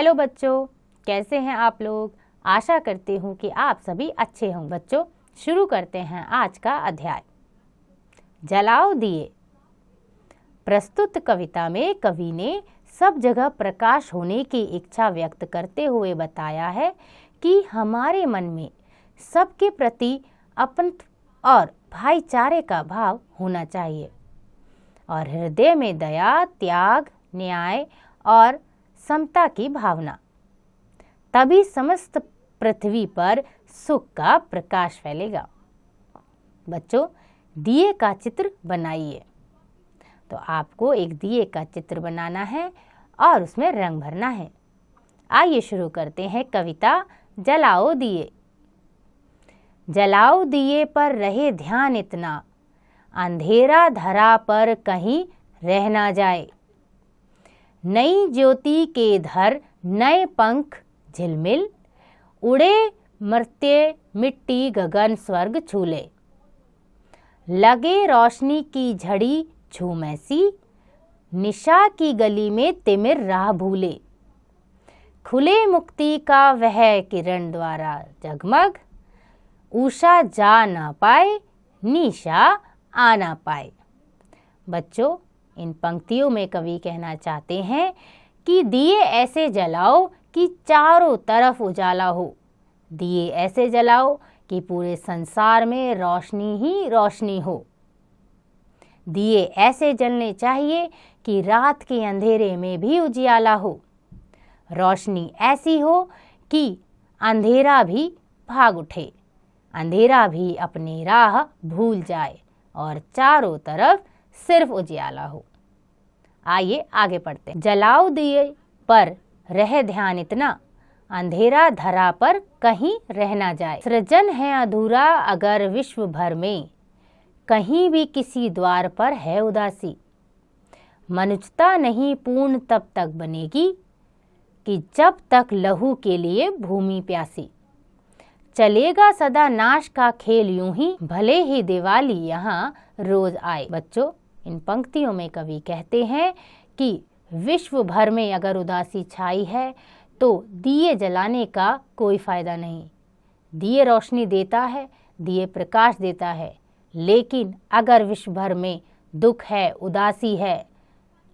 Hello बच्चों, कैसे हैं आप लोग। आशा करती हूँ कि आप सभी अच्छे हों। बच्चों, शुरू करते हैं आज का अध्याय। जलाओ दिए। प्रस्तुत कविता में कवि ने सब जगह प्रकाश होने की इच्छा व्यक्त करते हुए बताया है कि हमारे मन में सबके प्रति अपनत्व और भाईचारे का भाव होना चाहिए और हृदय में दया, त्याग, न्याय और समता की भावना। तभी समस्त पृथ्वी पर सुख का प्रकाश फैलेगा। बच्चों, दिए का चित्र बनाइए। तो आपको एक दिए का चित्र बनाना है और उसमें रंग भरना है। आइए शुरू करते हैं कविता जलाओ दिए। जलाओ दिए पर रहे ध्यान इतना, अंधेरा धरा पर कहीं रह ना जाए। नई ज्योति के धर नए पंख झिलमिल, उड़े मर्त्य मिट्टी गगन स्वर्ग छूले। लगे रोशनी की झड़ी झूम ऐसी, निशा की गली में तिमिर राह भूले। खुले मुक्ति का वह किरण द्वारा जगमग, उषा जा ना पाए, निशा आ ना पाए। बच्चों, इन पंक्तियों में कवि कहना चाहते हैं कि दिए ऐसे जलाओ कि चारों तरफ उजाला हो। दिए ऐसे जलाओ कि पूरे संसार में रोशनी ही रोशनी हो। दिए ऐसे जलने चाहिए कि रात के अंधेरे में भी उजियाला हो। रोशनी ऐसी हो कि अंधेरा भी भाग उठे, अंधेरा भी अपनी राह भूल जाए और चारों तरफ सिर्फ उजियाला हो। आइए आगे पढ़ते हैं। जलाओ दिए पर रहे ध्यान इतना, अंधेरा धरा पर कहीं रह ना जाए। सृजन है अधूरा अगर विश्व भर में, कहीं भी किसी द्वार पर है उदासी। मनुष्यता नहीं पूर्ण तब तक बनेगी कि जब तक लहू के लिए भूमि प्यासी। चलेगा सदा नाश का खेल यूं ही, भले ही दिवाली यहाँ रोज आए। बच्चों, इन पंक्तियों में कवि कहते हैं कि विश्व भर में अगर उदासी छाई है तो दिए जलाने का कोई फायदा नहीं। दिए रोशनी देता है, दिए प्रकाश देता है, लेकिन अगर विश्व भर में दुख है, उदासी है,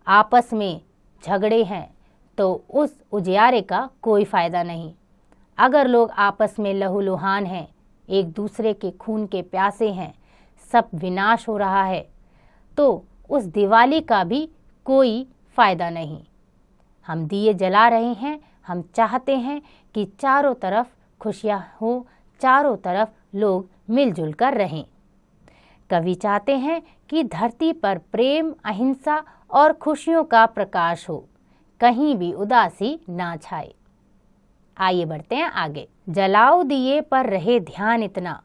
आपस में झगड़े हैं, तो उस उजियारे का कोई फायदा नहीं। अगर लोग आपस में लहूलुहान हैं, एक दूसरे के खून के प्यासे हैं, सब विनाश हो रहा है, तो उस दिवाली का भी कोई फायदा नहीं। हम दिए जला रहे हैं, हम चाहते हैं कि चारों तरफ खुशियां हो, चारों तरफ लोग मिलजुल कर रहें। कवि चाहते हैं कि धरती पर प्रेम, अहिंसा और खुशियों का प्रकाश हो, कहीं भी उदासी ना छाए। आइए बढ़ते हैं आगे। जलाओ दिए पर रहे ध्यान इतना,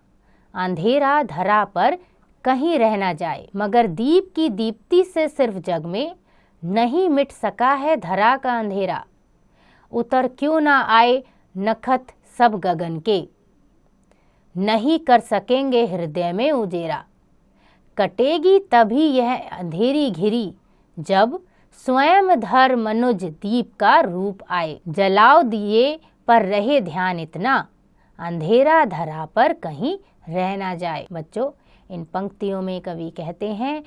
अंधेरा धरा पर कहीं रह ना जाए। मगर दीप की दीप्ति से सिर्फ जग में नहीं मिट सका है धरा का अंधेरा। उतर क्यों ना आए नखत सब गगन के, नहीं कर सकेंगे हृदय में उजेरा। कटेगी तभी यह अंधेरी घिरी, जब स्वयं धर मनुज दीप का रूप आए। जलाओ दिए पर रहे ध्यान इतना, अंधेरा धरा पर कहीं रह ना जाए। बच्चों, इन पंक्तियों में कवि कहते हैं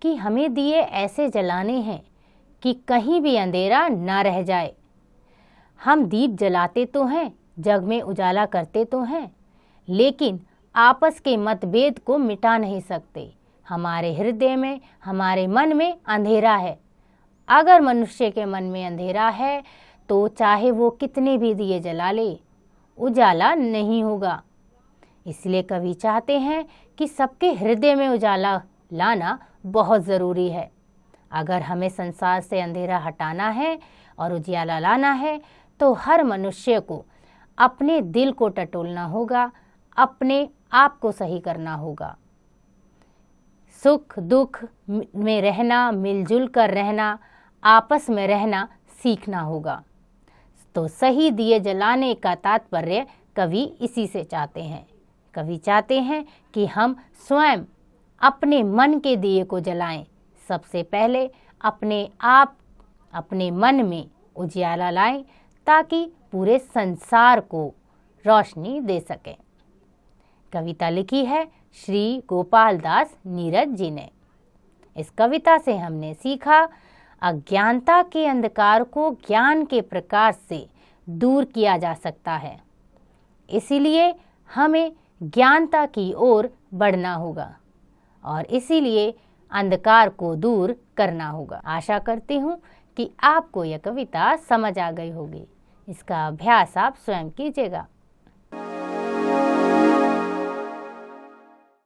कि हमें दिए ऐसे जलाने हैं कि कहीं भी अंधेरा ना रह जाए। हम दीप जलाते तो हैं, जग में उजाला करते तो हैं, लेकिन आपस के मतभेद को मिटा नहीं सकते। हमारे हृदय में, हमारे मन में अंधेरा है। अगर मनुष्य के मन में अंधेरा है तो चाहे वो कितने भी दिए जला ले, उजाला नहीं होगा। इसलिए कवि चाहते हैं कि सबके हृदय में उजाला लाना बहुत ज़रूरी है। अगर हमें संसार से अंधेरा हटाना है और उजियाला लाना है तो हर मनुष्य को अपने दिल को टटोलना होगा, अपने आप को सही करना होगा। सुख दुख में रहना, मिलजुल कर रहना, आपस में रहना सीखना होगा। तो सही दिए जलाने का तात्पर्य कवि इसी से चाहते हैं। कवि चाहते हैं कि हम स्वयं अपने मन के दिए को जलाएं। सबसे पहले अपने आप, अपने मन में उजियाला लाएं, ताकि पूरे संसार को रोशनी दे सके। कविता लिखी है श्री गोपाल दास नीरज जी ने। इस कविता से हमने सीखा अज्ञानता के अंधकार को ज्ञान के प्रकाश से दूर किया जा सकता है, इसीलिए हमें ज्ञानता की ओर बढ़ना होगा और इसीलिए अंधकार को दूर करना होगा। आशा करती हूँ कि आपको यह कविता समझ आ गई होगी। इसका अभ्यास आप स्वयं कीजिएगा।